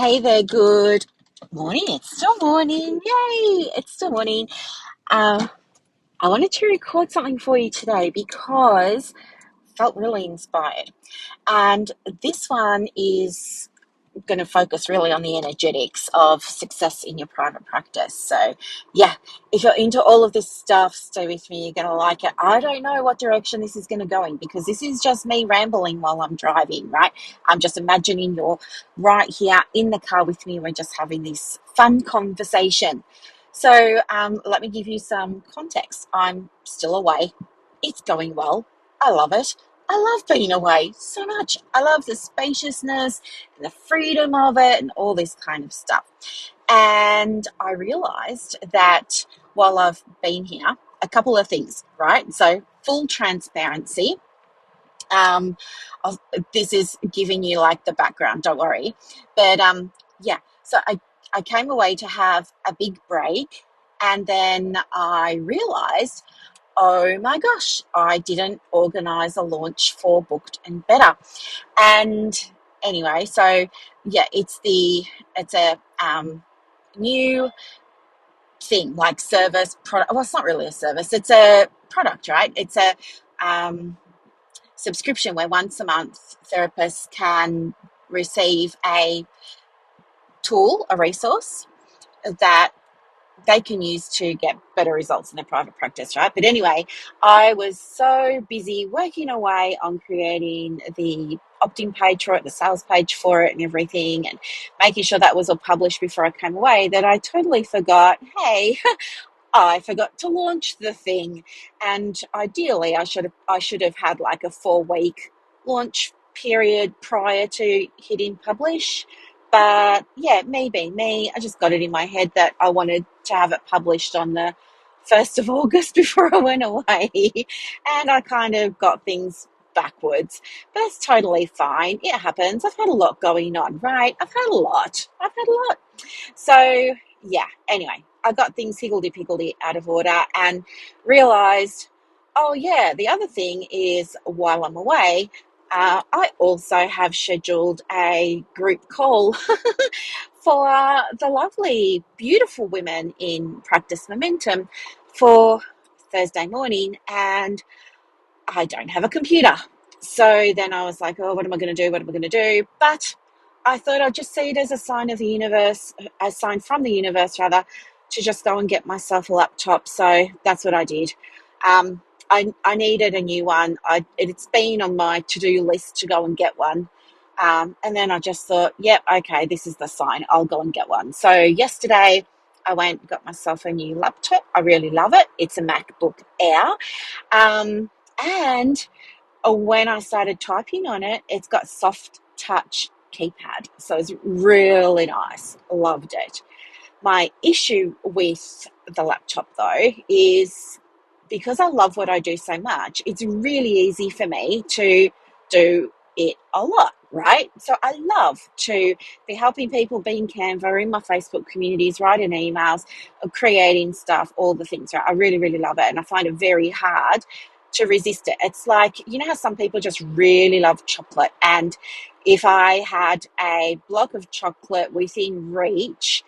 Hey there, good morning. It's still morning. Yay! It's still morning. Uh, I wanted to record something for you today because I felt really inspired. And this one is going to focus really on the energetics of success in your private practice. So, yeah, if you're into all of this stuff, stay with me. You're going to like it. I don't know what direction this is going to go in because this is just me rambling while I'm driving, right? I'm just imagining you're right here in the car with me. We're just having this fun conversation. So, let me give you some context. I'm still away. It's going well. I love it. I love being away so much. I love the spaciousness and the freedom of it and all this kind of stuff. And I realized that while I've been here, a couple of things, right? So, full transparency. Um, this is giving you like the background, don't worry. But yeah, so I came away to have a big break. And then I realized, oh my gosh, I didn't organize a launch for Booked and Better. And anyway, so yeah, it's a new thing like service product. Well, it's not really a service; it's a product, right? It's a um, subscription where once a month therapists can receive a tool, a resource that they can use to get better results in their private practice, right? But anyway, I was so busy working away on creating the opt-in page for it, the sales page for it and everything, and making sure that was all published before I came away that I totally forgot, hey, I forgot to launch the thing. And ideally I should have had like a 4 week launch period prior to hitting publish. But yeah, me being me, I just got it in my head that I wanted to have it published on the 1st of August before I went away. And I kind of got things backwards. But that's totally fine. It happens. I've had a lot going on, right? I've had a lot. So, yeah, anyway, I got things higgledy-piggledy out of order and realised, oh, yeah, the other thing is while I'm away, I also have scheduled a group call for the lovely, beautiful women in Practice Momentum for Thursday morning, and I don't have a computer. So then I was like, oh, what am I going to do? What am I going to do? But I thought I'd just see it as a sign of the universe, a sign from the universe, rather, to just go and get myself a laptop. So that's what I did. I needed a new one. It's been on my to-do list to go and get one. And then I just thought, yep, okay, this is the sign. I'll go and get one. So yesterday I went and got myself a new laptop. I really love it. It's a MacBook Air. And when I started typing on it, it's got soft touch keypad. So it's really nice. Loved it. My issue with the laptop though is because I love what I do so much, it's really easy for me to do it a lot, right? So I love to be helping people be in Canva, in my Facebook communities, writing emails, creating stuff, all the things, right? I really, really love it. And I find it very hard to resist it. It's like, you know how some people just really love chocolate. And if I had a block of chocolate within reach,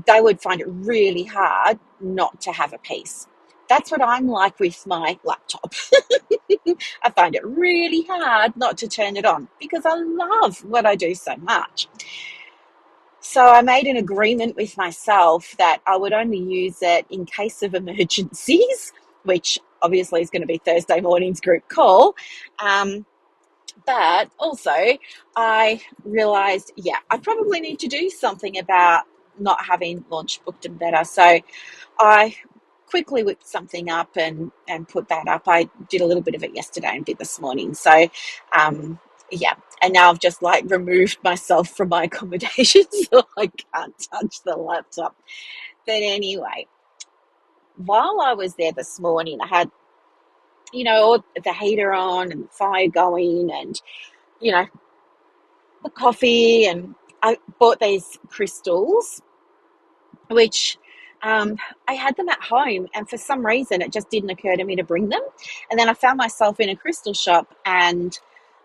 they would find it really hard not to have a piece. That's what I'm like with my laptop. I find it really hard not to turn it on because I love what I do so much. So I made an agreement with myself that I would only use it in case of emergencies, which obviously is going to be Thursday morning's group call. But also I realized, yeah, I probably need to do something about not having launch Booked and Better. So I quickly whipped something up and put that up. I did a little bit of it yesterday and a bit this morning. So, yeah. And now I've just like removed myself from my accommodation so I can't touch the laptop. But anyway, while I was there this morning, I had, all the heater on and the fire going and, you know, the coffee, and I bought these crystals which I had them at home, and for some reason it just didn't occur to me to bring them. And then I found myself in a crystal shop and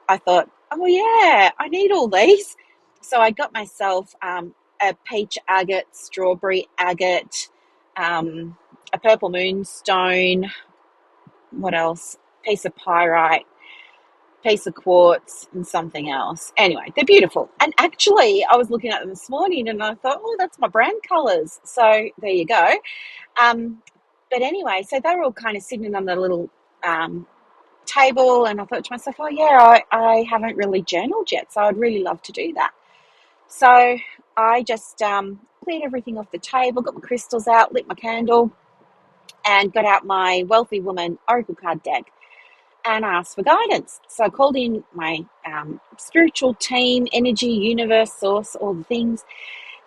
I thought, oh yeah, I need all these. So I got myself a peach agate, strawberry agate, a purple moonstone, what else? Piece of pyrite, piece of quartz, and something else. Anyway, they're beautiful. And actually, I was looking at them this morning and I thought, oh, that's my brand colours. So there you go. Um, but anyway, so they were all kind of sitting on the little table, and I thought to myself, oh, yeah, I haven't really journaled yet, so I'd really love to do that. So I just cleared everything off the table, got my crystals out, lit my candle, and got out my Wealthy Woman Oracle card deck and asked for guidance. So I called in my spiritual team, energy, universe, source, all the things,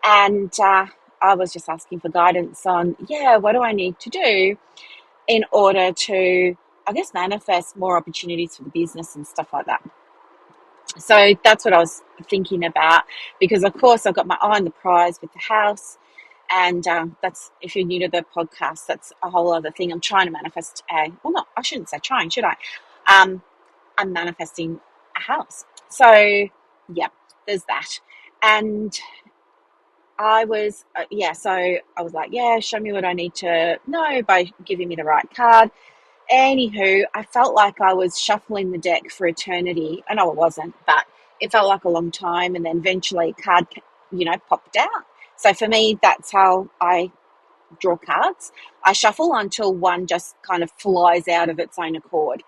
and I was just asking for guidance on, what do I need to do in order to, I guess, manifest more opportunities for the business and stuff like that. So that's what I was thinking about, because of course I've got my eye on the prize with the house, and that's, if you're new to the podcast, that's a whole other thing. I'm trying to manifest I shouldn't say trying, should I? I'm manifesting a house. So yeah, there's that. And I was so I was like, show me what I need to know by giving me the right card. Anywho, I felt like I was shuffling the deck for eternity. I know it wasn't, but it felt like a long time. And then eventually a card, popped out. So for me, that's how I draw cards. I shuffle until one just kind of flies out of its own accord.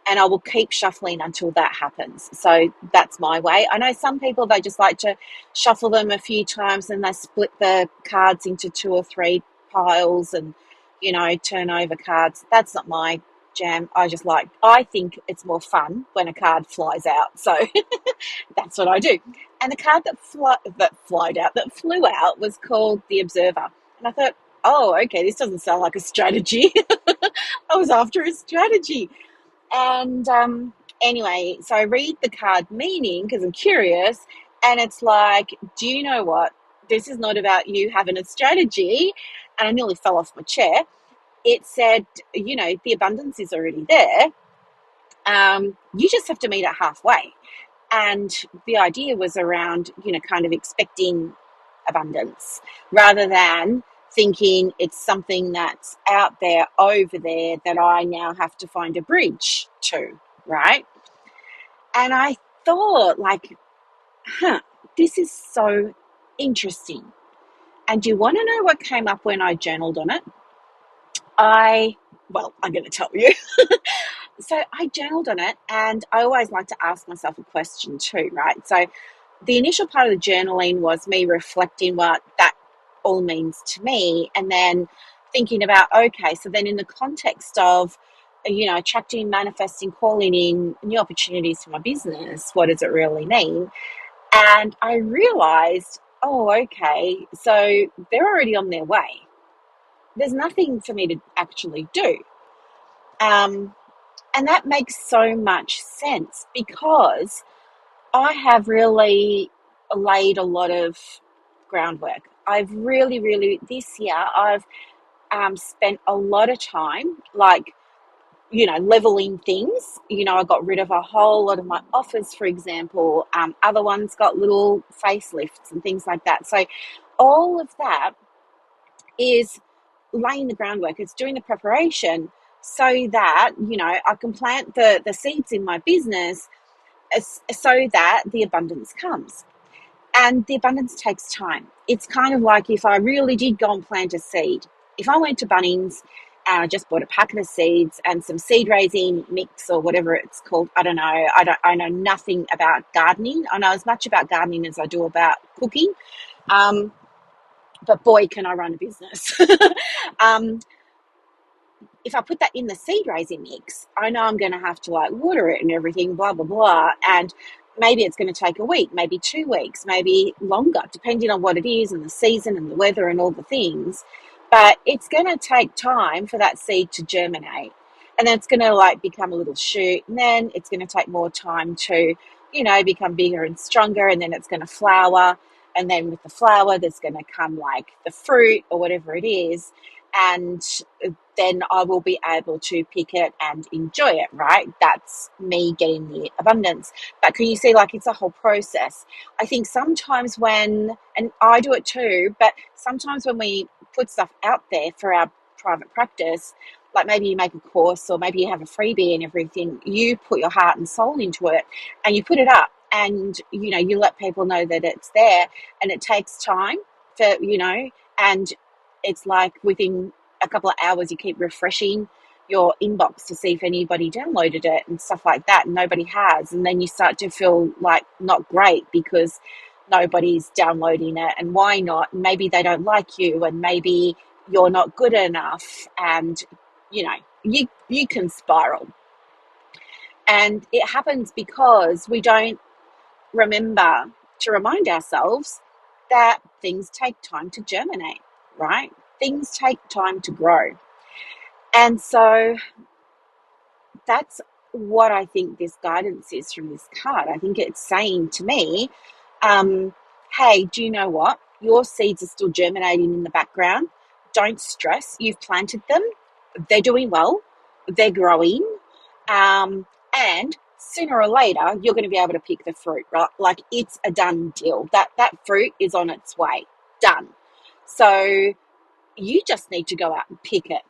And I will keep shuffling until that happens. So that's my way. I know some people, they just like to shuffle them a few times and they split the cards into 2 or 3 piles and, turn over cards. That's not my jam. I think it's more fun when a card flies out. So that's what I do. And the card that flew out was called the Observer. And I thought, oh, okay, this doesn't sound like a strategy. I was after a strategy. And anyway, so I read the card meaning because I'm curious, and it's like, do you know what? This is not about you having a strategy. And I nearly fell off my chair. It said, the abundance is already there. You just have to meet it halfway. And the idea was around, kind of expecting abundance rather than thinking it's something that's out there, over there, that I now have to find a bridge to, right? And I thought, like, this is so interesting. And do you want to know what came up when I journaled on it? I'm going to tell you. So I journaled on it, and I always like to ask myself a question too, right? So the initial part of the journaling was me reflecting what that all means to me, and then thinking about, okay, so then in the context of, attracting, manifesting, calling in new opportunities for my business, what does it really mean? And I realized, oh, okay, so they're already on their way. There's nothing for me to actually do. And that makes so much sense, because I have really laid a lot of groundwork. I've really, this year, I've spent a lot of time, leveling things. I got rid of a whole lot of my offers, for example. Other ones got little facelifts and things like that. So all of that is laying the groundwork. It's doing the preparation so that, I can plant the seeds in my business so that the abundance comes. And the abundance takes time. It's kind of like if I really did go and plant a seed. If I went to Bunnings and I just bought a packet of seeds and some seed raising mix or whatever it's called, I don't know. I know nothing about gardening. I know as much about gardening as I do about cooking. But boy, can I run a business. If I put that in the seed raising mix, I know I'm going to have to water it and everything, blah, blah, blah. And maybe it's going to take a week, maybe 2 weeks, maybe longer, depending on what it is and the season and the weather and all the things. But it's going to take time for that seed to germinate. And then it's going to become a little shoot. And then it's going to take more time to, become bigger and stronger. And then it's going to flower. And then with the flower, there's going to come the fruit or whatever it is. and then I will be able to pick it and enjoy it, right? That's me getting the abundance. But can you see, like, it's a whole process? I think sometimes and I do it too, but sometimes when we put stuff out there for our private practice, like maybe you make a course or maybe you have a freebie and everything, you put your heart and soul into it and you put it up and, you let people know that it's there, and it takes time for, and it's like within a couple of hours you keep refreshing your inbox to see if anybody downloaded it and stuff like that, and nobody has, and then you start to feel like not great because nobody's downloading it, and why not? Maybe they don't like you, and maybe you're not good enough, and you can spiral. And it happens because we don't remember to remind ourselves that things take time to germinate, right? Things take time to grow. And so that's what I think this guidance is from this card. I think it's saying to me, hey, do you know what? Your seeds are still germinating in the background. Don't stress. You've planted them. They're doing well. They're growing. And sooner or later, you're going to be able to pick the fruit, right? Like, it's a done deal. That fruit is on its way. Done. So you just need to go out and pick it.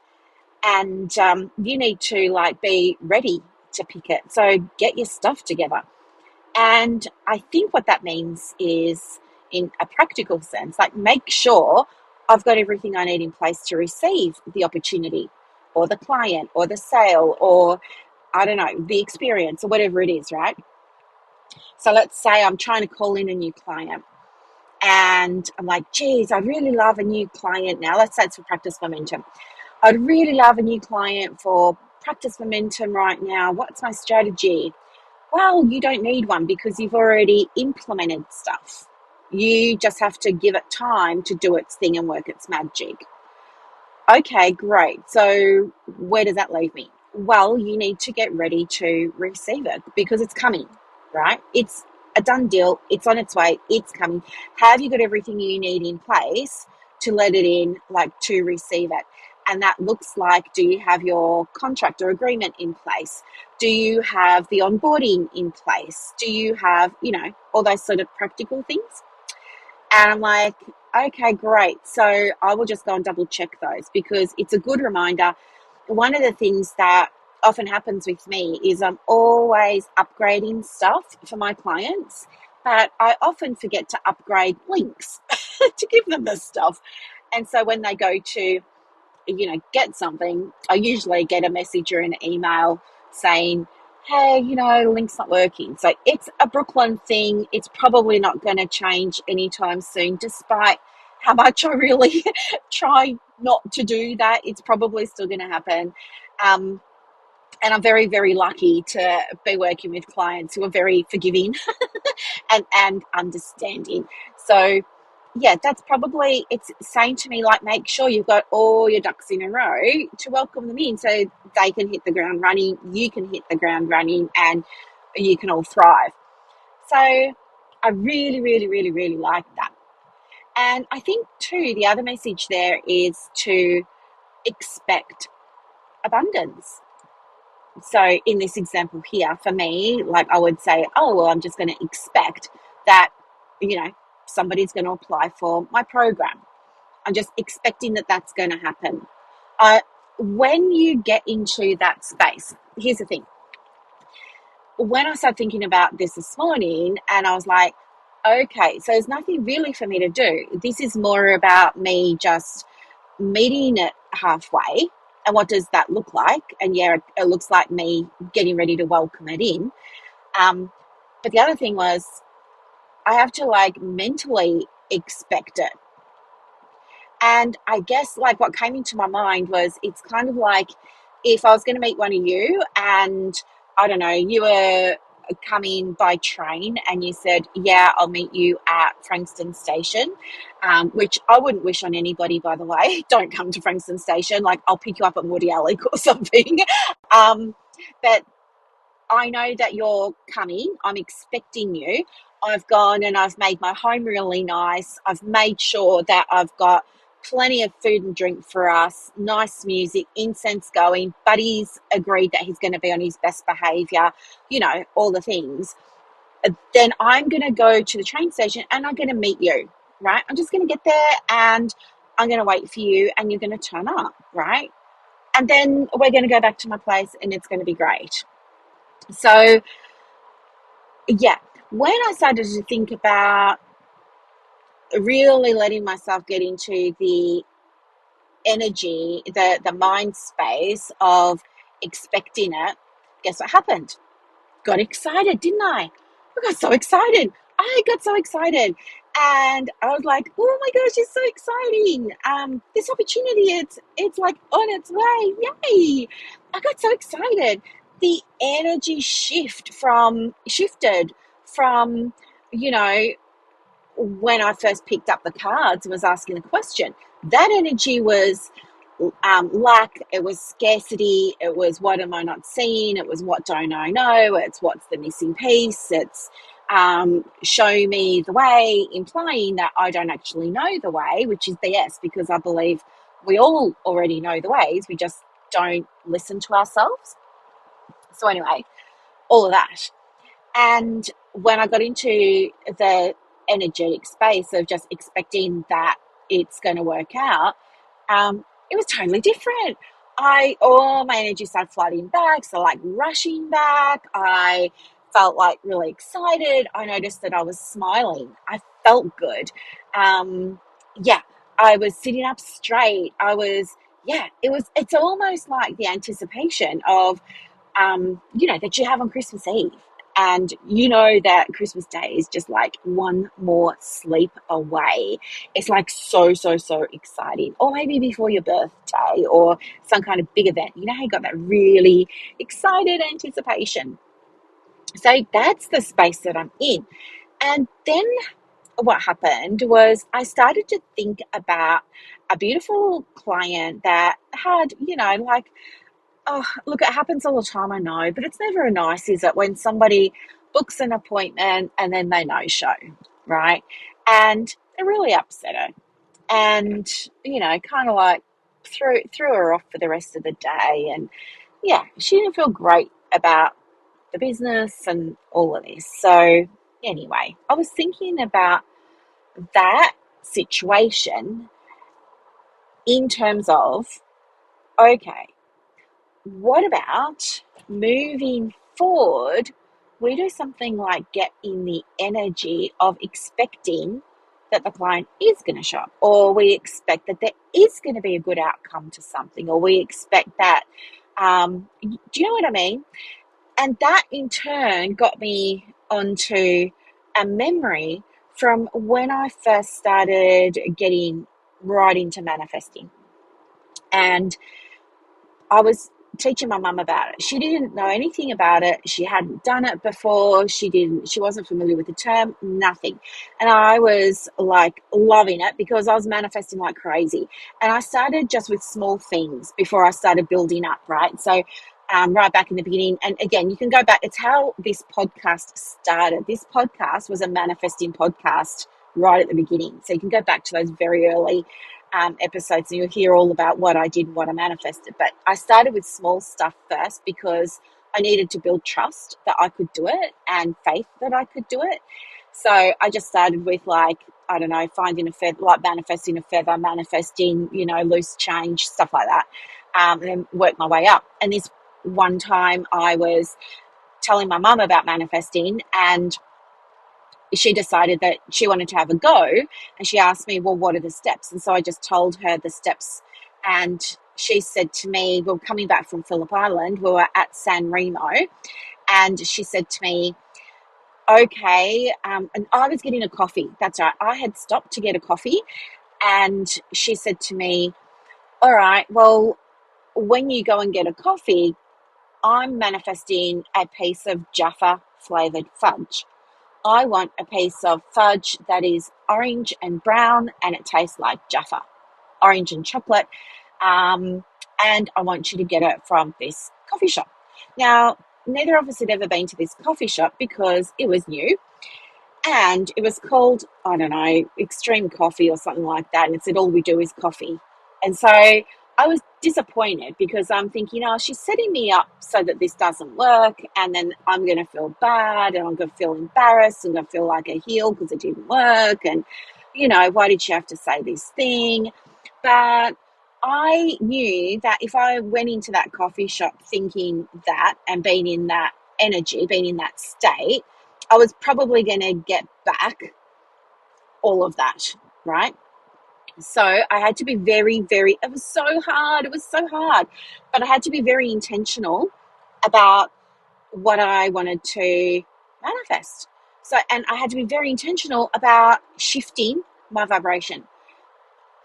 And you need to be ready to pick it. So get your stuff together. And I think what that means is, in a practical sense, make sure I've got everything I need in place to receive the opportunity or the client or the sale or, I don't know, the experience or whatever it is, right? So let's say I'm trying to call in a new client and I'm like, geez, I'd really love a new client now. Let's say it's for practice momentum. I'd really love a new client for practice momentum right now. What's my strategy? Well, you don't need one because you've already implemented stuff. You just have to give it time to do its thing and work its magic. Okay, great. So where does that leave me? Well, you need to get ready to receive it because it's coming, right? It's a done deal. It's on its way. It's coming. Have you got everything you need in place to let it in, to receive it? And that looks like, do you have your contract or agreement in place? Do you have the onboarding in place? Do you have, all those sort of practical things? And I'm like, okay, great. So I will just go and double check those because it's a good reminder. One of the things that often happens with me is I'm always upgrading stuff for my clients, but I often forget to upgrade links to give them the stuff. And so when they go to, get something, I usually get a message or an email saying, hey, link's not working. So it's a Brooklyn thing. It's probably not going to change anytime soon, despite how much I really try not to do that. It's probably still going to happen. And I'm very, very lucky to be working with clients who are very forgiving and understanding. So yeah, that's probably, it's saying to me, make sure you've got all your ducks in a row to welcome them in so they can hit the ground running, you can hit the ground running, and you can all thrive. So I really, really, really, really like that. And I think too, the other message there is to expect abundance. So in this example here, for me, I would say, oh, well, I'm just going to expect that, somebody's going to apply for my program. I'm just expecting that that's going to happen. When you get into that space, here's the thing. When I started thinking about this morning, and I was like, okay, so there's nothing really for me to do. This is more about me just meeting it halfway. And what does that look like? And yeah, it looks like me getting ready to welcome it in. But the other thing was, I have to mentally expect it. And I guess what came into my mind was, it's kind of like if I was going to meet one of you and I don't know, you were coming by train and you said, yeah, I'll meet you at Frankston Station, which I wouldn't wish on anybody, by the way. Don't come to Frankston Station. I'll pick you up at Woody Alley or something. But I know that you're coming. I'm expecting you. I've gone and I've made my home really nice. I've made sure that I've got plenty of food and drink for us, nice music, incense going. Buddy's agreed that he's going to be on his best behavior, all the things. Then I'm going to go to the train station and I'm going to meet you, right? I'm just going to get there and I'm going to wait for you and you're going to turn up, right? And then we're going to go back to my place and it's going to be great. So, yeah, when I started to think about really letting myself get into the energy, the mind space of expecting it, guess what happened? Got excited, didn't I? I got so excited. And I was like, oh my gosh, it's so exciting. This opportunity, it's like on its way. Yay. I got so excited. The energy shifted from, you know, when I first picked up the cards and was asking the question. That energy was lack, it was scarcity, it was what am I not seeing, it was what don't I know, it's what's the missing piece, it's show me the way, implying that I don't actually know the way, which is BS because I believe we all already know the ways, we just don't listen to ourselves. So anyway, all of that. And when I got into the energetic space of just expecting that it's going to work out, it was totally different. All my energy started flooding back, so like rushing back. I felt like really excited. I noticed that I was smiling. I felt good. Yeah, I was sitting up straight. It's almost like the anticipation of that you have on Christmas Eve. And that Christmas Day is just like one more sleep away. It's like so, so, so exciting. Or maybe before your birthday or some kind of big event. You know how you got that really excited anticipation. So that's the space that I'm in. And then what happened was I started to think about a beautiful client that had, oh, look, it happens all the time, I know, but it's never nice, is it, when somebody books an appointment and then they no-show, right? And it really upset her. And, kind of like threw her off for the rest of the day. And yeah, she didn't feel great about the business and all of this. So anyway, I was thinking about that situation in terms of, okay, what about moving forward? We do something like get in the energy of expecting that the client is going to show up, or we expect that there is going to be a good outcome to something, or we expect that. Do you know what I mean? And that in turn got me onto a memory from when I first started getting right into manifesting. And I was teaching my mum about it. She didn't know anything about it. She hadn't done it before. She wasn't familiar with the term, nothing. And I was like loving it because I was manifesting like crazy. And I started just with small things before I started building up, right? So right back in the beginning. And again, you can go back. It's how this podcast started. This podcast was a manifesting podcast right at the beginning. So you can go back to those very early episodes and you'll hear all about what I did and what I manifested. But I started with small stuff first because I needed to build trust that I could do it and faith that I could do it. So I just started with finding a feather, like manifesting a feather, manifesting, loose change, stuff like that, and then worked my way up. And this one time I was telling my mum about manifesting and she decided that she wanted to have a go, and she asked me, well, what are the steps? And so I just told her the steps, and she said to me, well, coming back from Phillip Island, we were at San Remo, and she said to me, okay, and I was getting a coffee. That's right. I had stopped to get a coffee, and she said to me, all right, well, when you go and get a coffee, I'm manifesting a piece of Jaffa flavored fudge. I want a piece of fudge that is orange and brown and it tastes like Jaffa, orange and chocolate. And I want you to get it from this coffee shop. Now, neither of us had ever been to this coffee shop because it was new. And it was called, I don't know, Extreme Coffee or something like that. And it said, all we do is coffee. And so I was disappointed because I'm thinking, oh, she's setting me up so that this doesn't work. And then I'm going to feel bad and I'm going to feel embarrassed. I'm going to feel like a heel because it didn't work. And, why did she have to say this thing? But I knew that if I went into that coffee shop thinking that and being in that energy, being in that state, I was probably going to get back all of that, right? So I had to be very, very, it was so hard. It was so hard. But I had to be very intentional about what I wanted to manifest. So, and I had to be very intentional about shifting my vibration.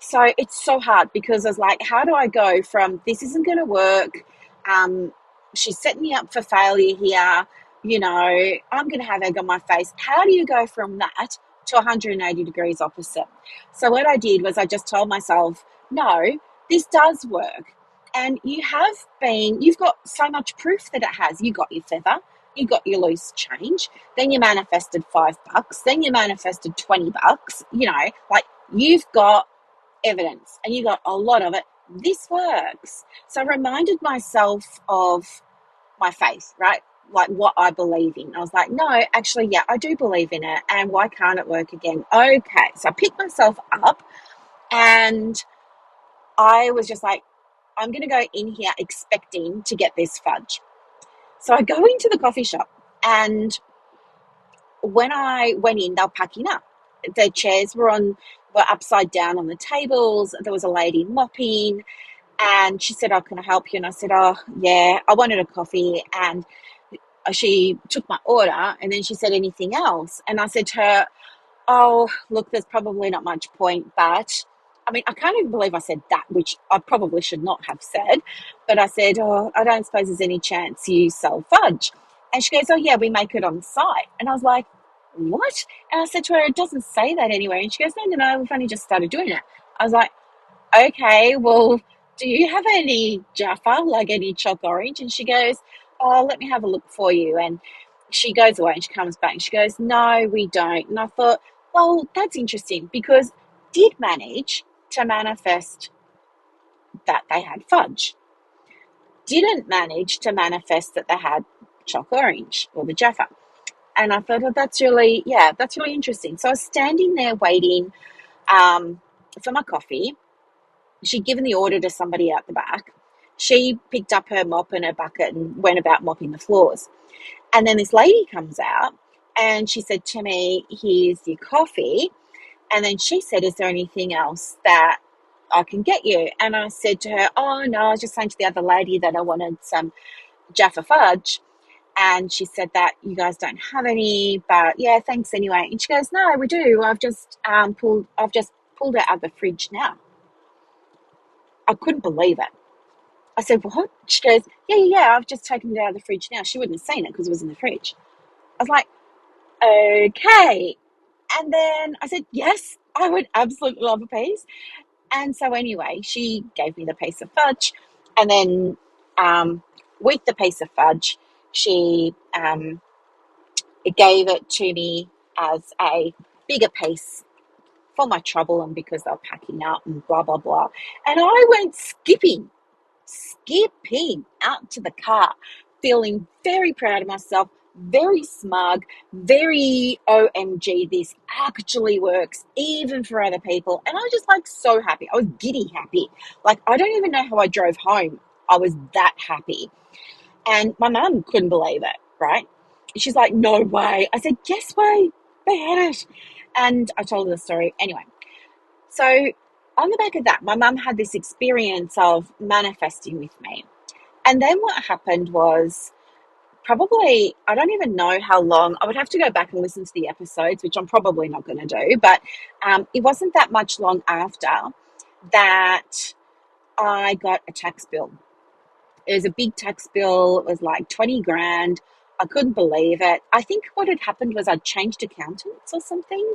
So it's so hard because I was like, how do I go from this isn't going to work? Um, she's setting me up for failure here. I'm going to have egg on my face. How do you go from that to 180 degrees opposite? So what I did was I just told myself, no, this does work. And you've got so much proof that it has. You got your feather, you got your loose change, then you manifested $5, then you manifested $20, like you've got evidence and you got a lot of it. This works. So I reminded myself of my faith, right? Like what I believe in. I was like, no, actually, yeah, I do believe in it. And why can't it work again? Okay. So I picked myself up and I was just like, I'm going to go in here expecting to get this fudge. So I go into the coffee shop and when I went in, they were packing up. The chairs were upside down on the tables. There was a lady mopping. And she said, oh, can I help you? And I said, oh, yeah, I wanted a coffee. And she took my order and then she said, anything else? And I said to her, oh, look, there's probably not much point, but I mean, I can't even believe I said that, which I probably should not have said. But I said, oh, I don't suppose there's any chance you sell fudge. And she goes, oh, yeah, we make it on site. And I was like, what? And I said to her, it doesn't say that anywhere. And she goes, no, no, no, we've only just started doing it. I was like, okay, well, do you have any Jaffa, like any chalk orange? And she goes, oh, let me have a look for you. And she goes away and she comes back and she goes, no, we don't. And I thought, well, that's interesting because did manage to manifest that they had fudge. Didn't manage to manifest that they had chalk orange or the Jaffa. And I thought, well, that's really interesting. So I was standing there waiting for my coffee. She'd given the order to somebody out the back. She picked up her mop and her bucket and went about mopping the floors. And then this lady comes out and she said to me, here's your coffee. And then she said, is there anything else that I can get you? And I said to her, oh, no, I was just saying to the other lady that I wanted some Jaffa fudge. And she said that you guys don't have any, but yeah, thanks anyway. And she goes, no, we do. I've just pulled it out of the fridge now. I couldn't believe it. I said, what? She goes, yeah, yeah, yeah, I've just taken it out of the fridge now. She wouldn't have seen it because it was in the fridge. I was like, okay. And then I said, yes, I would absolutely love a piece. And so anyway, she gave me the piece of fudge. And then with the piece of fudge, she gave it to me as a bigger piece for my trouble and because they were packing up and blah, blah, blah. And I went skipping out to the car, feeling very proud of myself, very smug, very OMG, this actually works, even for other people. And I was just like so happy. I was giddy happy. Like, I don't even know how I drove home. I was that happy. And my mum couldn't believe it, right? She's like, no way. I said, yes way, they had it. And I told her the story. Anyway, so on the back of that, my mum had this experience of manifesting with me. And then what happened was probably, I don't even know how long, I would have to go back and listen to the episodes, which I'm probably not going to do, but it wasn't that much long after that I got a tax bill. It was a big tax bill. It was like 20 grand. I couldn't believe it. I think what had happened was I'd changed accountants or something.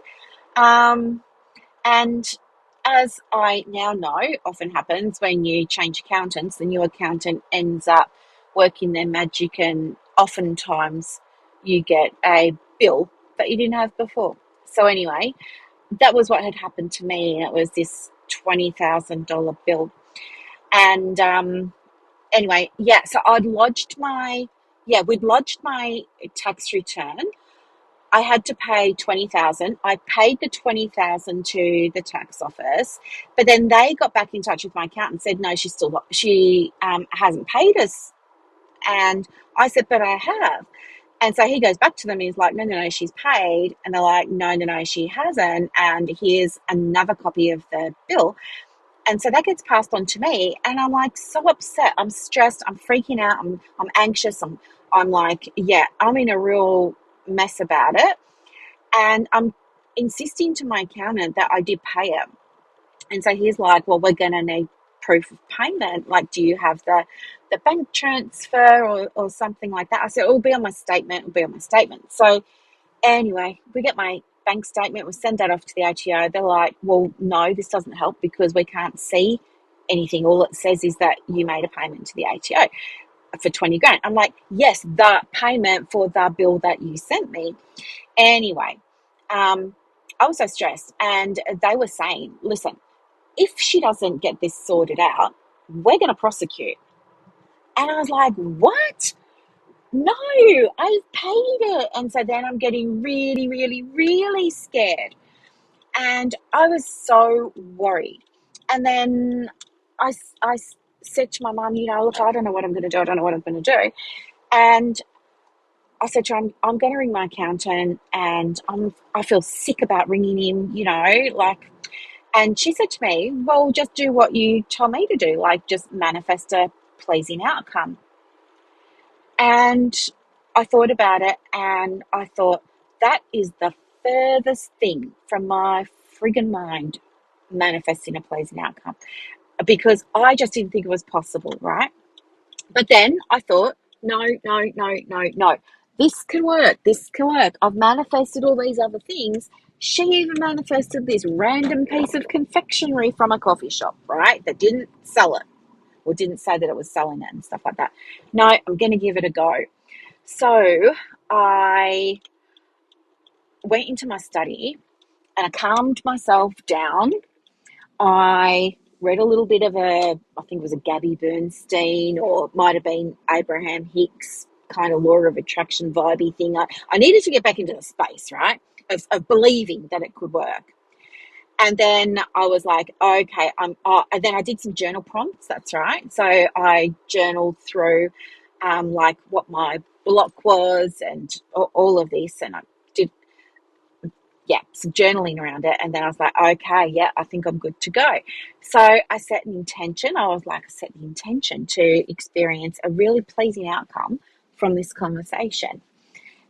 Um, And as I now know, often happens when you change accountants, the new accountant ends up working their magic, and oftentimes you get a bill that you didn't have before. So anyway, that was what had happened to me. It was this $20,000 bill. And anyway, yeah, so we'd lodged my tax return. I had to pay 20,000. I paid the 20,000 to the tax office, but then they got back in touch with my accountant and said, no, she hasn't paid us. And I said, but I have. And so he goes back to them and he's like, no, no, no, she's paid. And they're like, no, no, no, she hasn't. And here's another copy of the bill. And so that gets passed on to me. And I'm like so upset. I'm stressed. I'm freaking out. I'm anxious. I'm like, yeah, I'm in a real mess about it. And I'm insisting to my accountant that I did pay it. And so he's like, well, we're going to need proof of payment. Like, do you have the bank transfer or something like that? I said, it'll be on my statement. It'll be on my statement. So anyway, we get my bank statement. We send that off to the ATO. They're like, well, no, this doesn't help because we can't see anything. All it says is that you made a payment to the ATO for 20 grand. I'm like, yes, the payment for the bill that you sent me. Anyway, I was so stressed, and they were saying, listen, if she doesn't get this sorted out, we're going to prosecute. And I was like, what? No, I've paid it. And so then I'm getting really, really, really scared. And I was so worried. And then I said to my mum, look, I don't know what I'm going to do. I don't know what I'm going to do. And I said to her, I'm going to ring my accountant, and I feel sick about ringing him, like. And she said to me, well, just do what you told me to do, like just manifest a pleasing outcome. And I thought about it, and I thought, that is the furthest thing from my friggin' mind, manifesting a pleasing outcome, because I just didn't think it was possible, right? But then I thought, no, no, no, no, no. This can work. This can work. I've manifested all these other things. She even manifested this random piece of confectionery from a coffee shop, right? That didn't sell it, or didn't say that it was selling it and stuff like that. No, I'm going to give it a go. So I went into my study and I calmed myself down. I read a little bit of I think it was a Gabby Bernstein, or it might have been Abraham Hicks kind of law of attraction vibey thing. I needed to get back into the space, right, of believing that it could work. And then I was like, okay, and then I did some journal prompts. That's right. So I journaled through, like what my block was and all of this, and I did, yeah, some journaling around it. And then I was like, okay, yeah, I think I'm good to go. So I set an intention. I set the intention to experience a really pleasing outcome from this conversation.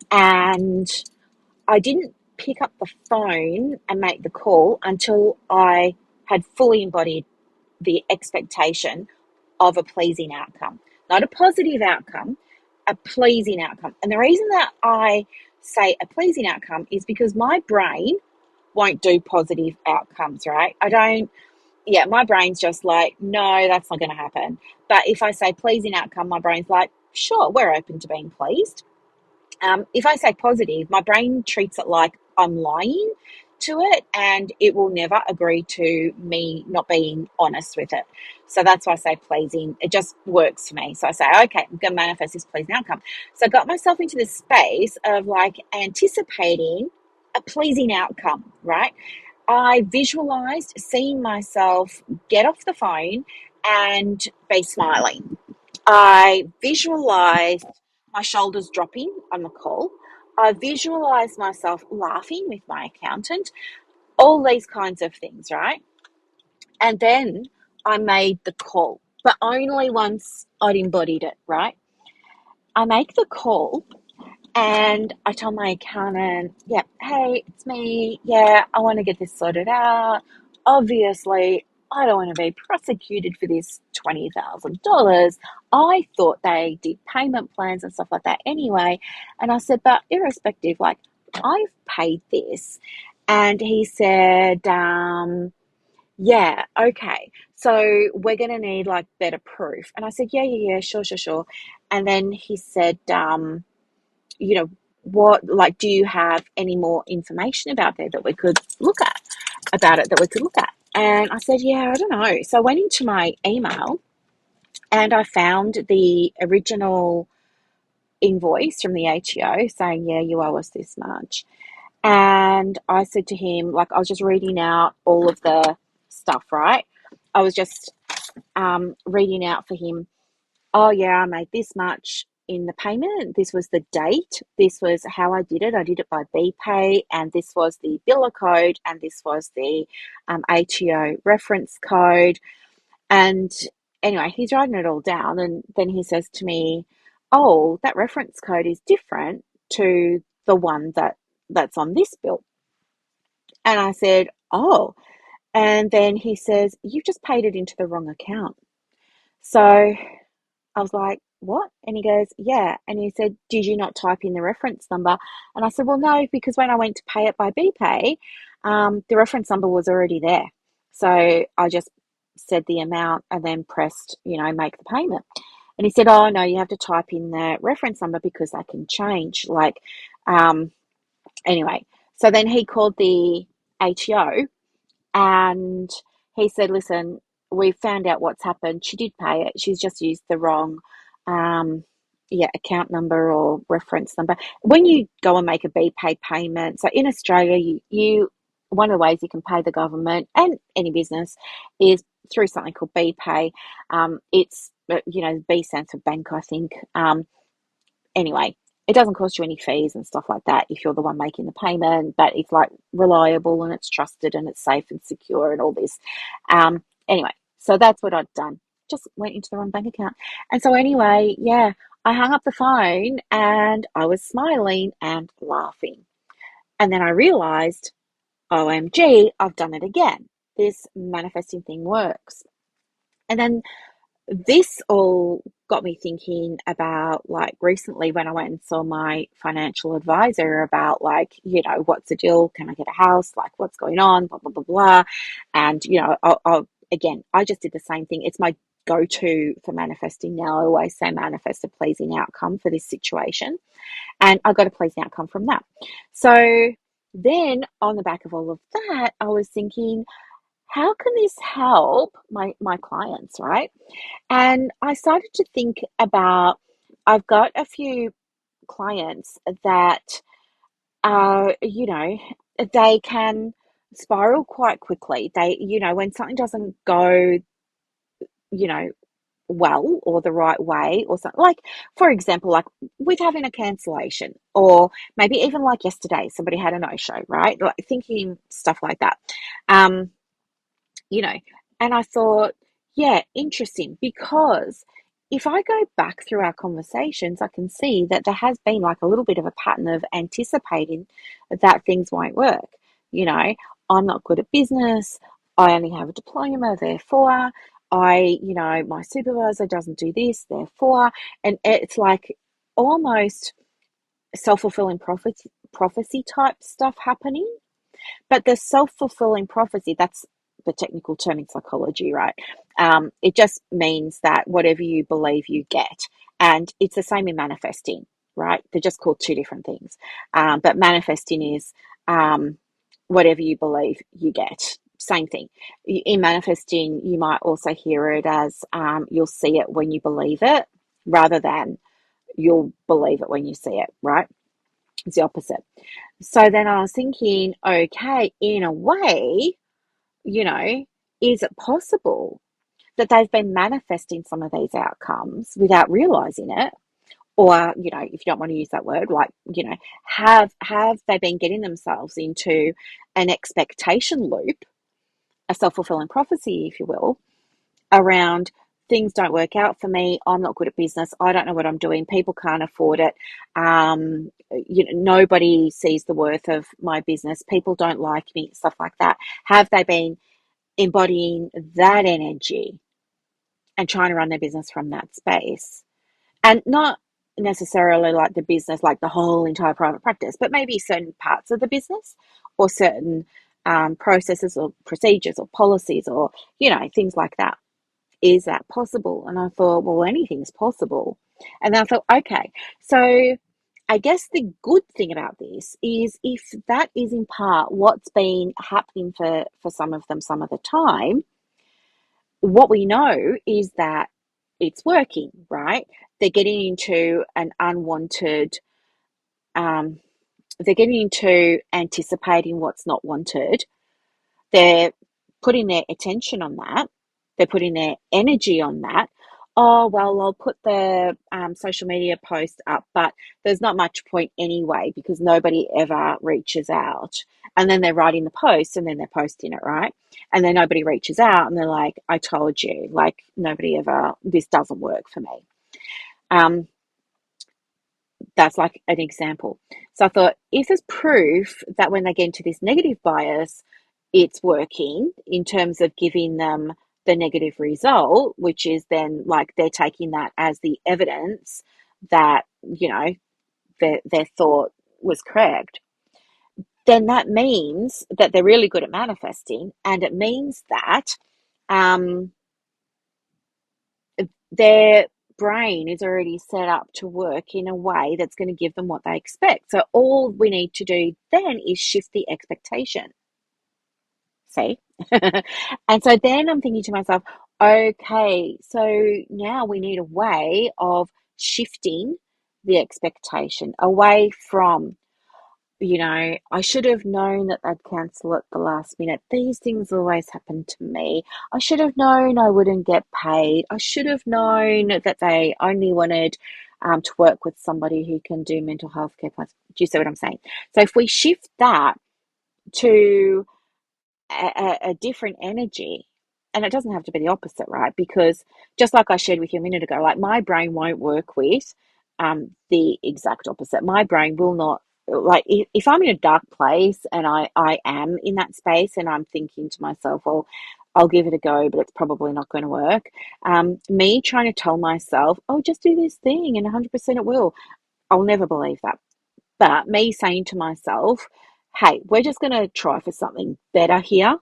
And I didn't pick up the phone and make the call until I had fully embodied the expectation of a pleasing outcome. Not a positive outcome, a pleasing outcome. And the reason that I say a pleasing outcome is because my brain won't do positive outcomes, right? My brain's just like, no, that's not going to happen. But if I say pleasing outcome, my brain's like, sure, we're open to being pleased. If I say positive, my brain treats it like I'm lying to it, and it will never agree to me not being honest with it. So that's why I say pleasing. It just works for me. So I say, okay, I'm going to manifest this pleasing outcome. So I got myself into this space of like anticipating a pleasing outcome, right? I visualized seeing myself get off the phone and be smiling. I visualized my shoulders dropping on the call. I visualized myself laughing with my accountant, all these kinds of things, right? And then I made the call, but only once I'd embodied it, right? I make the call and I tell my accountant, yeah, hey, it's me. Yeah, I want to get this sorted out. Obviously, I don't want to be prosecuted for this $20,000. I thought they did payment plans and stuff like that anyway. And I said, but irrespective, like, I've paid this. And he said, yeah, okay. So we're going to need like better proof. And I said, yeah, sure. And then he said, you know, like, do you have any more information about there that we could look at, about it that we could look at? And I said, yeah, I don't know. So I went into my email and I found the original invoice from the ATO saying, yeah, you owe us this much. And I said to him, like, I was just reading out all of the stuff, right? I was just reading out for him, oh, yeah, I made this much in the payment. This was the date. This was how I did it. I did it by BPay, and this was the biller code, and this was the ATO reference code. And anyway, he's writing it all down, and then he says to me, oh, that reference code is different to the one that's on this bill. And I said, oh. And then he says, you've just paid it into the wrong account. So I was like, what? And he goes, yeah. And he said, did you not type in the reference number? And I said, well, no, because when I went to pay it by BPay, the reference number was already there. So I just said the amount and then pressed, make the payment. And he said, oh, no, you have to type in the reference number because that can change. Anyway, so then he called the ATO and he said, listen, we found out what's happened. She did pay it. She's just used the wrong account number or reference number. When you go and make a BPay payment, so in Australia, you one of the ways you can pay the government and any business is through something called BPay. It's, B stands for bank, I think. Anyway, it doesn't cost you any fees and stuff like that if you're the one making the payment, but it's like reliable and it's trusted and it's safe and secure and all this. Anyway, so that's what I'd done. Just went into the wrong bank account. And so anyway, yeah, I hung up the phone and I was smiling and laughing. And then I realized, OMG, I've done it again. This manifesting thing works. And then this all got me thinking about, like, recently when I went and saw my financial advisor about, like, what's the deal? Can I get a house? Like, what's going on? Blah, blah, blah, blah. And, again, I just did the same thing. It's my go-to for manifesting now. I always say manifest a pleasing outcome for this situation. And I got a pleasing outcome from that. So then on the back of all of that, I was thinking, how can this help my clients, right? And I started to think about, I've got a few clients that, they can spiral quite quickly. They, when something doesn't go, you know, well or the right way or something, like, for example, like with having a cancellation, or maybe even like yesterday, somebody had a no-show, right? Like thinking stuff like that. Um, you know, and I thought, yeah, interesting, because if I go back through our conversations, I can see that there has been like a little bit of a pattern of anticipating that things won't work. You know, I'm not good at business. I only have a diploma, therefore, my supervisor doesn't do this, therefore, and it's like almost self-fulfilling prophecy type stuff happening. But the self-fulfilling prophecy, that's the technical term in psychology, right? It just means that whatever you believe, you get. And it's the same in manifesting, right? They're just called two different things. But manifesting is whatever you believe, you get. Same thing. In manifesting, you might also hear it as you'll see it when you believe it, rather than you'll believe it when you see it, right? It's the opposite. So then I was thinking, okay, in a way, you know, is it possible that they've been manifesting some of these outcomes without realizing it? Or, if you don't want to use that word, like, have they been getting themselves into an expectation loop, a self-fulfilling prophecy, if you will, around things don't work out for me. I'm not good at business. I don't know what I'm doing. People can't afford it. Nobody sees the worth of my business. People don't like me, stuff like that. Have they been embodying that energy and trying to run their business from that space? And not necessarily like the business, like the whole entire private practice, but maybe certain parts of the business or certain processes or procedures or policies or, things like that. Is that possible? And I thought, well, anything's possible. And then I thought, okay, so I guess the good thing about this is if that is in part what's been happening for some of them some of the time, what we know is that it's working, right? They're getting into an unwanted, um, they're getting into anticipating what's not wanted. They're putting their attention on that. They're putting their energy on that. Oh, well, I'll put the social media post up, but there's not much point anyway because nobody ever reaches out. And then they're writing the post and then they're posting it, right? And then nobody reaches out and they're like, I told you, like, nobody ever, this doesn't work for me. Um, that's like an example. So I thought, if there's proof that when they get into this negative bias, it's working in terms of giving them the negative result, which is then like they're taking that as the evidence that, their thought was correct, then that means that they're really good at manifesting. And it means that um, their brain is already set up to work in a way that's going to give them what they expect. So all we need to do then is shift the expectation. See? And so then I'm thinking to myself, okay, so now we need a way of shifting the expectation away from, I should have known that they'd cancel at the last minute. These things always happen to me. I should have known I wouldn't get paid. I should have known that they only wanted to work with somebody who can do mental health care plans. Do you see what I'm saying? So if we shift that to a different energy, and it doesn't have to be the opposite, right? Because just like I shared with you a minute ago, like my brain won't work with the exact opposite. My brain will not, like, if I'm in a dark place and I am in that space and I'm thinking to myself, well, I'll give it a go, but it's probably not going to work. Me trying to tell myself, oh, just do this thing and 100% it will. I'll never believe that. But me saying to myself, hey, we're just going to try for something better here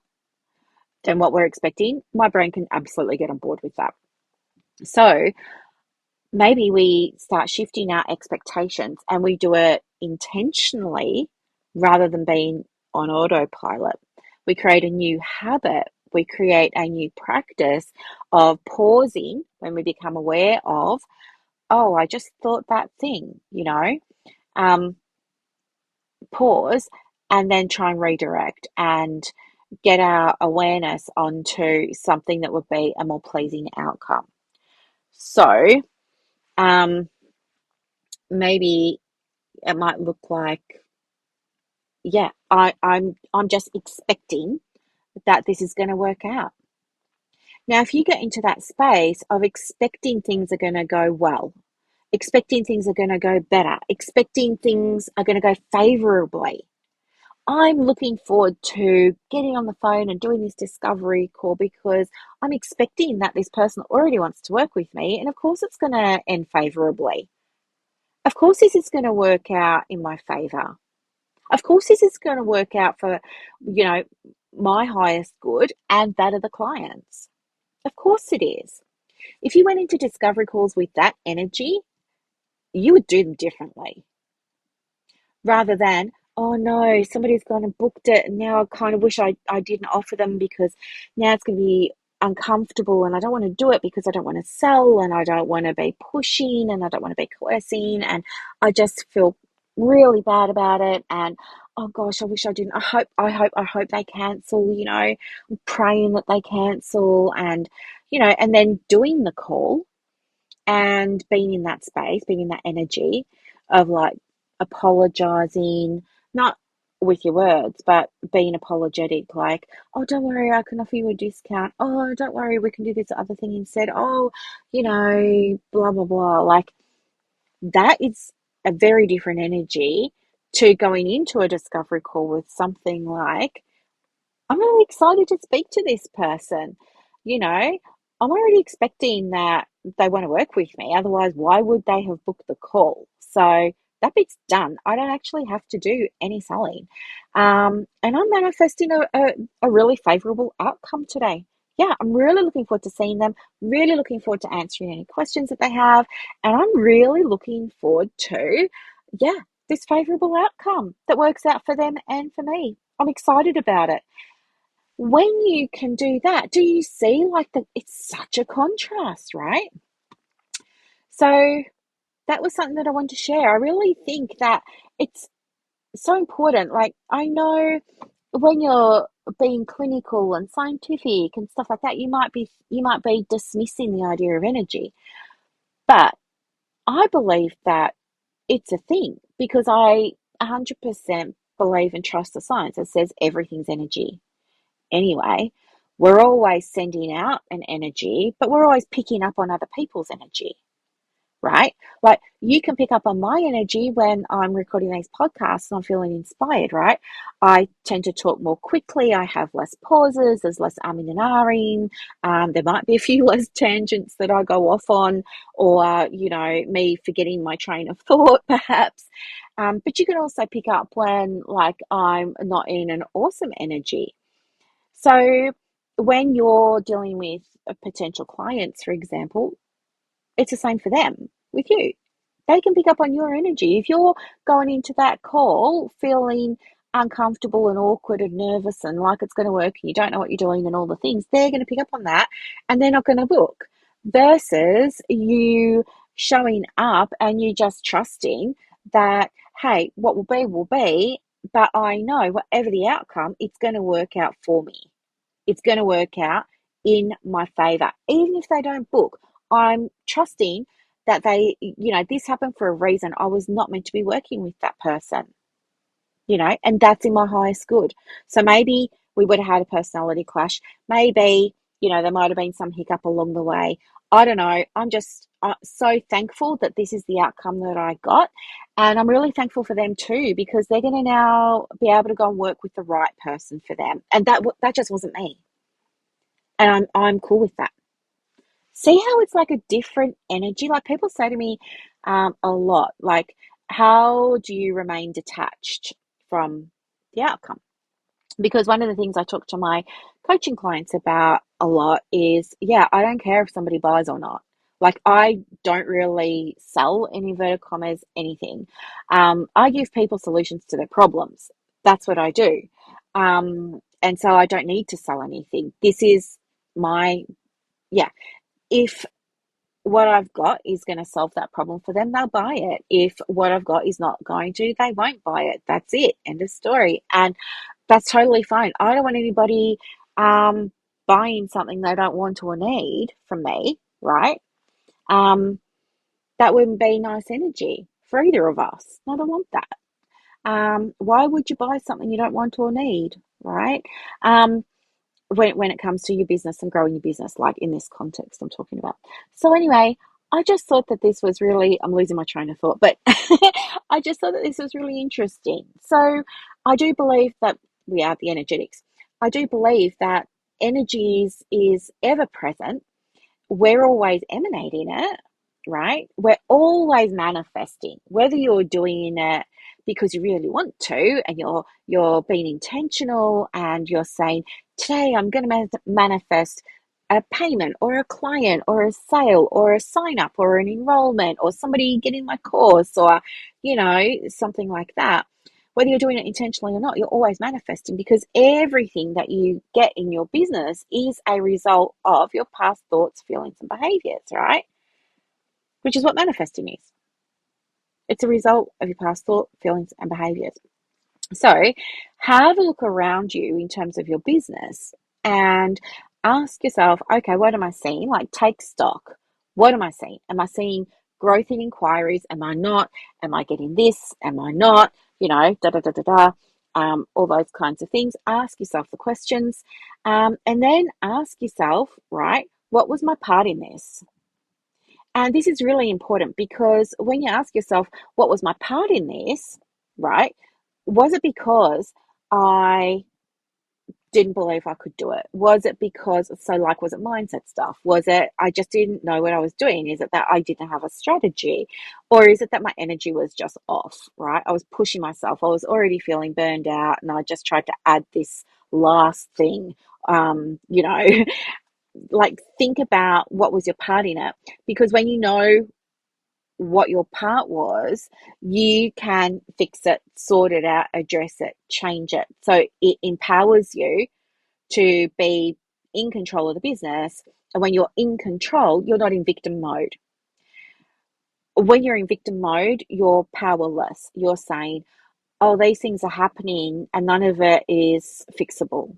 than what we're expecting, my brain can absolutely get on board with that. So maybe we start shifting our expectations and we do it intentionally rather than being on autopilot. We create a new habit. We create a new practice of pausing when we become aware of, oh, I just thought that thing, um, pause and then try and redirect and get our awareness onto something that would be a more pleasing outcome. So, um, maybe it might look like, yeah, I'm just expecting that this is going to work out. Now, if you get into that space of expecting things are going to go well, expecting things are going to go better, expecting things are going to go favorably, I'm looking forward to getting on the phone and doing this discovery call because I'm expecting that this person already wants to work with me. And of course, it's going to end favorably. Of course, this is going to work out in my favor. Of course, this is going to work out for, you know, my highest good and that of the clients. Of course, it is. If you went into discovery calls with that energy, you would do them differently. Rather than, oh no, somebody's gone and booked it and now I kind of wish I didn't offer them because now it's going to be uncomfortable and I don't want to do it because I don't want to sell and I don't want to be pushing and I don't want to be coercing and I just feel really bad about it and oh gosh, I wish I didn't. I hope they cancel, I'm praying that they cancel and and then doing the call and being in that space, being in that energy of like apologizing, not with your words, but being apologetic, like, oh, don't worry, I can offer you a discount. Oh, don't worry, we can do this other thing instead. Oh, blah, blah, blah. Like, that is a very different energy to going into a discovery call with something like, I'm really excited to speak to this person. I'm already expecting that they want to work with me. Otherwise, why would they have booked the call? So that bit's done. I don't actually have to do any selling. And I'm manifesting a really favorable outcome today. Yeah, I'm really looking forward to seeing them, really looking forward to answering any questions that they have. And I'm really looking forward to, yeah, this favorable outcome that works out for them and for me. I'm excited about it. When you can do that, do you see like it's such a contrast, right? So that was something that I wanted to share. I really think that it's so important. Like, I know when you're being clinical and scientific and stuff like that, you might be dismissing the idea of energy. But I believe that it's a thing because I 100% believe and trust the science that says everything's energy. Anyway, we're always sending out an energy, but we're always picking up on other people's energy, right? Like, you can pick up on my energy when I'm recording these podcasts and I'm feeling inspired, right? I tend to talk more quickly. I have less pauses. There's less umming and ahhing. There might be a few less tangents that I go off on, or, me forgetting my train of thought, perhaps. But you can also pick up when, like, I'm not in an awesome energy. So when you're dealing with potential clients, for example, it's the same for them with you. They can pick up on your energy. If you're going into that call feeling uncomfortable and awkward and nervous and like it's going to work and you don't know what you're doing and all the things, they're going to pick up on that and they're not going to book. Versus you showing up and you just trusting that, hey, what will be, but I know whatever the outcome, it's going to work out for me. It's going to work out in my favor. Even if they don't book, I'm trusting that this happened for a reason. I was not meant to be working with that person, and that's in my highest good. So maybe we would have had a personality clash. Maybe, there might have been some hiccup along the way. I don't know. I'm just so thankful that this is the outcome that I got. And I'm really thankful for them too, because they're going to now be able to go and work with the right person for them. And that just wasn't me. And I'm cool with that. See how it's like a different energy? Like, people say to me a lot, like, how do you remain detached from the outcome? Because one of the things I talk to my coaching clients about a lot is, yeah, I don't care if somebody buys or not. Like, I don't really sell, in inverted commas, anything. I give people solutions to their problems. That's what I do. And so I don't need to sell anything. This is my, yeah, if what I've got is going to solve that problem for them, they'll buy it. If what I've got is not going to, they won't buy it. That's it. End of story. And that's totally fine. I don't want anybody buying something they don't want or need from me, right? Um, that wouldn't be nice energy for either of us. I don't want that. Why would you buy something you don't want or need, right? When it comes to your business and growing your business, like in this context I'm talking about. So anyway, I just thought that this was really, I'm losing my train of thought, but I just thought that this was really interesting. So I do believe that we are the energetics. I do believe that energy is ever present. We're always emanating it, right? We're always manifesting, whether you're doing it because you really want to and you're being intentional and you're saying, today I'm going to manifest a payment or a client or a sale or a sign up or an enrollment or somebody getting my course or, something like that. Whether you're doing it intentionally or not, you're always manifesting, because everything that you get in your business is a result of your past thoughts, feelings, and behaviors, right? Which is what manifesting is. It's a result of your past thought, feelings, and behaviors. So have a look around you in terms of your business and ask yourself, okay, what am I seeing? Like, take stock. What am I seeing? Am I seeing growth in inquiries? Am I not? Am I getting this? Am I not? Da da da da da. All those kinds of things. Ask yourself the questions, and then ask yourself, right, what was my part in this? And this is really important, because when you ask yourself, what was my part in this, right? Was it because I didn't believe I could do it? Was it because, was it mindset stuff? Was it I just didn't know what I was doing? Is it that I didn't have a strategy? Or is it that my energy was just off, right? I was pushing myself. I was already feeling burned out and I just tried to add this last thing, um, you know, like, think about what was your part in it, because when you know what your part was, you can fix it, sort it out, address it, change it. So it empowers you to be in control of the business. And when you're in control, you're not in victim mode. When you're in victim mode, you're powerless. You're saying, oh, these things are happening and none of it is fixable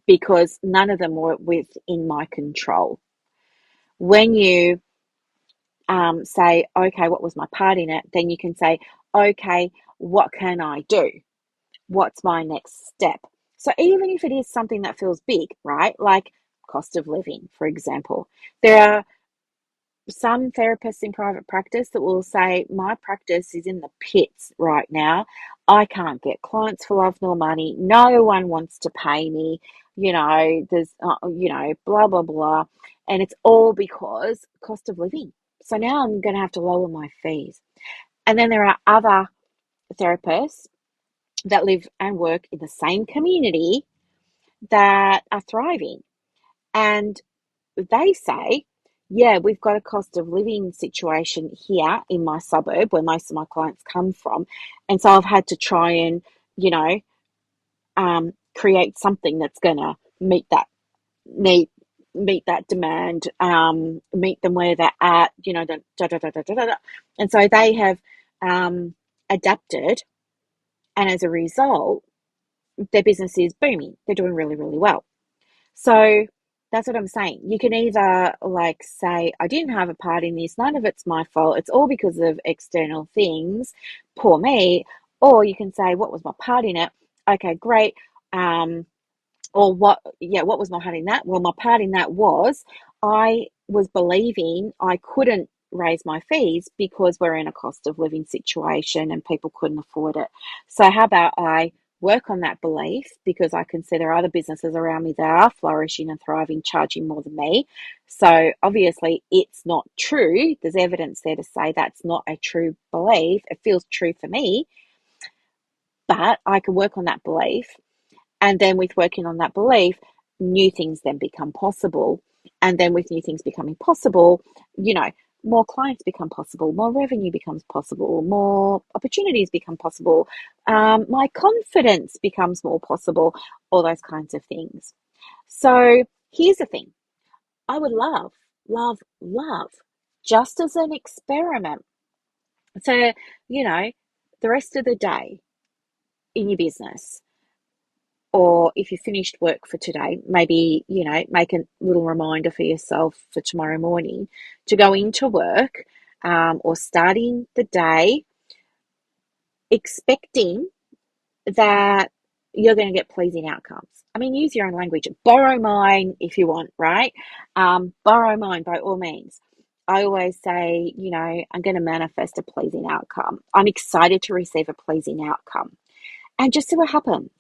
because none of them were within my control. When you say, okay, what was my part in it? Then you can say, okay, what can I do? What's my next step? So even if it is something that feels big, right? Like cost of living, for example, there are some therapists in private practice that will say, my practice is in the pits right now. I can't get clients for love nor money. No one wants to pay me. There's, blah, blah, blah. And it's all because cost of living. So now I'm going to have to lower my fees. And then there are other therapists that live and work in the same community that are thriving. And they say, yeah, we've got a cost of living situation here in my suburb where most of my clients come from. And so I've had to try and, you know, create something that's going to meet that need, meet that demand, meet them where they're at, And so they have adapted. And as a result, their business is booming. They're doing really, really well. So that's what I'm saying. You can either say, I didn't have a part in this, none of it's my fault, it's all because of external things, poor me, or you can say, what was my part in it? Okay, great. Or what was my part in that? Well, my part in that was I was believing I couldn't raise my fees because we're in a cost of living situation and people couldn't afford it. So how about I work on that belief, because I can see there are other businesses around me that are flourishing and thriving, charging more than me. So obviously it's not true. There's evidence there to say that's not a true belief. It feels true for me, but I can work on that belief. And then with working on that belief, new things then become possible. And then with new things becoming possible, more clients become possible, more revenue becomes possible, more opportunities become possible, my confidence becomes more possible, all those kinds of things. So here's the thing. I would love, love, love, just as an experiment, to, the rest of the day in your business, or if you finished work for today, maybe, make a little reminder for yourself for tomorrow morning to go into work, or starting the day expecting that you're going to get pleasing outcomes. I mean, use your own language. Borrow mine if you want, right? Borrow mine by all means. I always say, I'm going to manifest a pleasing outcome. I'm excited to receive a pleasing outcome. And just see what happens.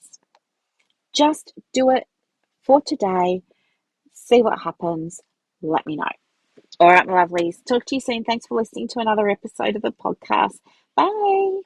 Just do it for today. See what happens. Let me know. All right, my lovelies. Talk to you soon. Thanks for listening to another episode of the podcast. Bye.